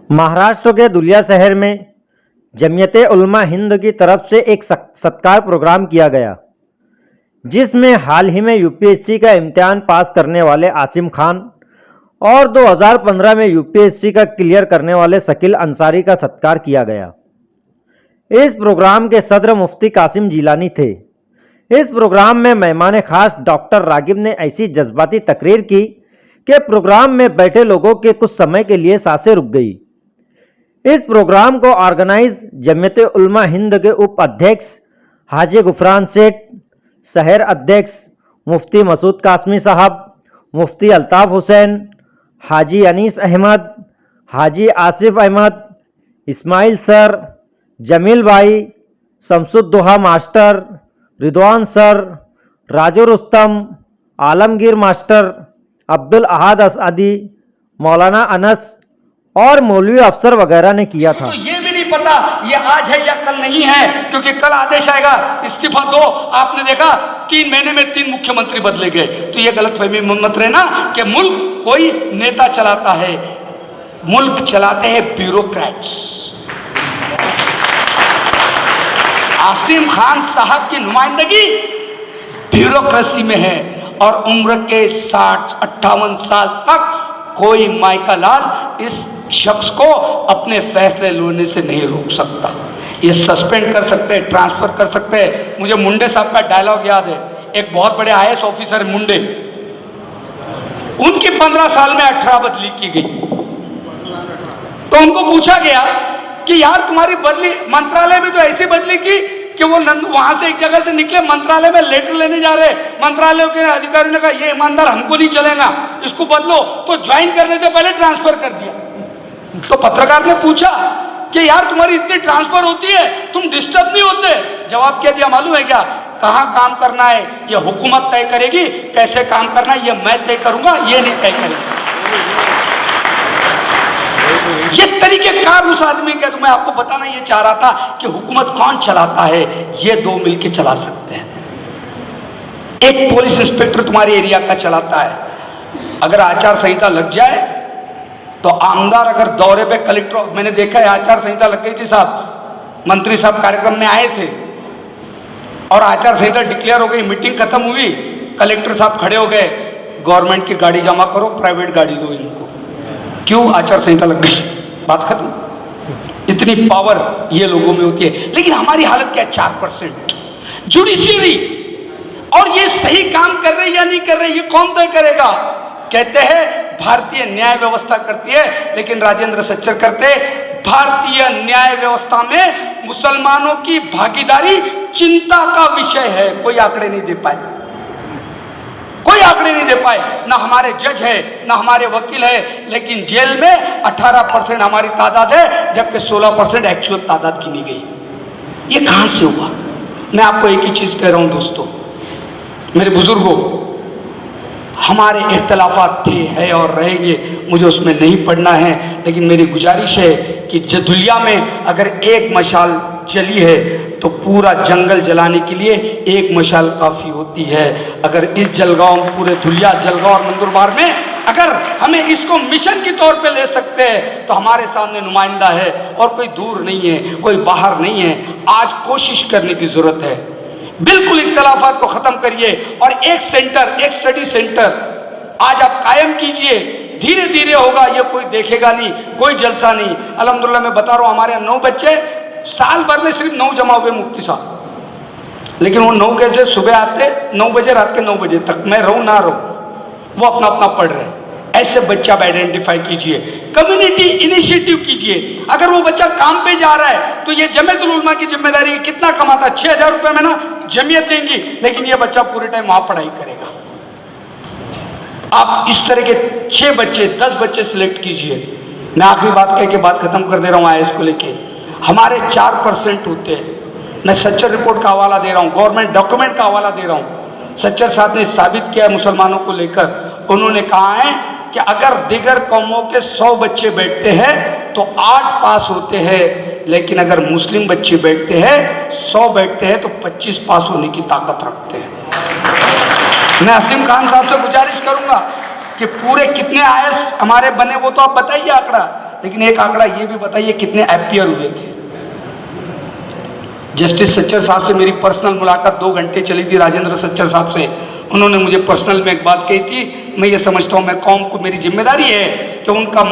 महाराष्ट्र के धुलिया शहर में जमीयत उलमा हिंद की तरफ से एक सत्कार प्रोग्राम किया गया, जिसमें हाल ही में यूपीएससी का इम्तिहान पास करने वाले आसिम खान और 2015 में यूपीएससी का क्लियर करने वाले शकील अंसारी का सत्कार किया गया। इस प्रोग्राम के सदर मुफ्ती कासिम जिलानी थे। इस प्रोग्राम में मेहमान खास डॉक्टर रागिब ने ऐसी जज्बाती तकरीर की कि प्रोग्राम में बैठे लोगों के कुछ समय के लिए सांसें रुक गई। इस प्रोग्राम को ऑर्गेनाइज जमीयत उलमा हिंद के उप अध्यक्ष हाजी गुफरान सेठ, शहर अध्यक्ष मुफ्ती मसूद कासमी साहब, मुफ्ती अल्ताफ़ हुसैन, हाजी अनीस अहमद, हाजी आसिफ अहमद, इस्माइल सर, जमील भाई, Shamsuddoha master, Ridwan sir, Raju Rustam, Alamgir master, Abdul Ahad Asadi, Maulana Anas और मौलवी अफसर वगैरह ने किया था। तो ये भी नहीं पता ये आज है या कल नहीं है, क्योंकि कल आदेश आएगा इस्तीफा दो। आपने देखा 3 महीने में 3 मुख्यमंत्री बदले गए। तो ये गलतफहमी मत रहना कि मुल्क कोई नेता चलाता है, मुल्क चलाते हैं ब्यूरोक्रेट्स। आसिम खान साहब की नुमाइंदगी ब्यूरोक्रेसी में है और उम्र के 60-58 साल तक कोई माइका लाल इस शख्स को अपने फैसले लेने से नहीं रोक सकता। ये सस्पेंड कर सकते हैं, ट्रांसफर कर सकते हैं। मुझे मुंडे साहब का डायलॉग याद है, एक बहुत बड़े आईएएस ऑफिसर मुंडे, उनकी 15 साल में 18 बदली की गई। तो उनको पूछा गया कि यार तुम्हारी बदली मंत्रालय में तो ऐसी बदली की कि वो वहां से एक जगह से निकले, मंत्रालय में लेटर लेने जा रहे, मंत्रालय के अधिकारियों ने कहा ये ईमानदार हमको नहीं चलेगा, इसको बदलो। तो ज्वाइन करने से पहले ट्रांसफर कर दिया। तो पत्रकार ने पूछा कि यार तुम्हारी इतनी ट्रांसफर होती है, तुम डिस्टर्ब नहीं होते? जवाब क्या दिया मालूम है क्या? कहाँ काम करना है ये हुकूमत तय करेगी, कैसे काम करना है ये मैं तय करूंगा, ये नहीं तय करेगी। ये तरीकेकार उस आदमी का, तो मैं आपको बताना ये चाह रहा था कि हुकूमत कौन चलाता है, ये दो मिलके चला सकते हैं। एक पुलिस इंस्पेक्टर तुम्हारे एरिया का चलाता है, अगर आचार संहिता लग जाए तो आमदार अगर दौरे पे कलेक्टर, मैंने देखा है आचार संहिता लग गई थी साहब, मंत्री साहब कार्यक्रम में आए थे और आचार संहिता डिक्लेयर हो गई, मीटिंग खत्म हुई, कलेक्टर साहब खड़े हो गए, गवर्नमेंट की गाड़ी जमा करो, प्राइवेट गाड़ी दो इनको। क्यों? आचार संहिता लग गई, बात खत्म। इतनी पावर ये लोगों में होती है। लेकिन हमारी हालत क्या है? 4%। जुडिशियरी, और ये सही काम कर रही या नहीं कर रही ये कौन तय करेगा? कहते हैं भारतीय न्याय व्यवस्था करती है, लेकिन राजेंद्र सच्चर करते भारतीय न्याय व्यवस्था में मुसलमानों की भागीदारी चिंता का विषय है। कोई आंकड़े नहीं दे पाए, कोई आंकड़े नहीं दे पाए, ना हमारे जज है ना हमारे वकील है, लेकिन जेल में 18% हमारी तादाद है, जबकि 16% एक्चुअल तादाद गिनी गई। ये कहां से हुआ? मैं आपको एक ही चीज कह रहा हूं दोस्तों, मेरे बुजुर्गों, हमारे इख्तलाफात थे, है और रहेंगे, मुझे उसमें नहीं पढ़ना है, लेकिन मेरी गुजारिश है कि जदुलिया में अगर एक मशाल जली है तो पूरा जंगल जलाने के लिए एक मशाल काफ़ी होती है। अगर इस जलगांव, पूरे धुलिया, जलगांव और नंदुरबार में अगर हमें इसको मिशन के तौर पे ले सकते हैं तो हमारे सामने नुमाइंदा है और कोई दूर नहीं है, कोई बाहर नहीं है। आज कोशिश करने की ज़रूरत है, बिल्कुल इख्तलाफात को ख़त्म करिए और एक सेंटर, एक स्टडी सेंटर आज आप कायम कीजिए। धीरे धीरे होगा, ये कोई देखेगा नहीं, कोई जलसा नहीं। अल्हम्दुलिल्लाह मैं बता रहा हूँ, हमारे 9 बच्चे साल भर में सिर्फ 9 जमा हुए मुफ्ती साहब, लेकिन वो 9 कैसे सुबह आते 9 बजे, रात के 9 बजे तक, मैं रहूं ना रहूं, वो अपना अपना पढ़ रहे हैं। ऐसे बच्चा आप आइडेंटिफाई कीजिए, कम्युनिटी इनिशिएटिव कीजिए। अगर वो बच्चा काम पे जा रहा है तो ये जमीयतुल उलमा की जिम्मेदारी है। कितना कमाता? 6000 रुपये में ना जमीयत देंगी, लेकिन ये बच्चा पूरे टाइम वहां पढ़ाई करेगा। आप इस तरह के 6 बच्चे 10 बच्चे सिलेक्ट कीजिए। मैं आखिरी बात कह के बात खत्म कर दे रहा हूँ। आईएएस को लेके हमारे 4% होते हैं। मैं सच्चर रिपोर्ट का हवाला दे रहा हूँ, गवर्नमेंट डॉक्यूमेंट का हवाला दे रहा हूँ। सच्चर साहब ने साबित किया मुसलमानों को लेकर, उन्होंने कहा है कि अगर दिगर कौमों के 100 बच्चे बैठते हैं तो 8 पास होते हैं, लेकिन अगर मुस्लिम बच्चे बैठते हैं, 100 बैठते हैं तो 25 पास होने की ताकत रखते हैं। मैं आसिम खान साहब से गुजारिश करूंगा कि पूरे कितने आईएएस हमारे बने वो तो आप बताइए आंकड़ा, लेकिन एक आंकड़ा ये भी बताइए कितने एफआईआर हुए थे। जस्टिस सच्चर साहब से मेरी पर्सनल मुलाकात 2 घंटे चली थी, राजेंद्र सच्चर साहब से। उन्होंने मुझे पर्सनल में एक बात कही थी, मैं ये समझता हूँ मैं कौम को मेरी जिम्मेदारी है कि उनका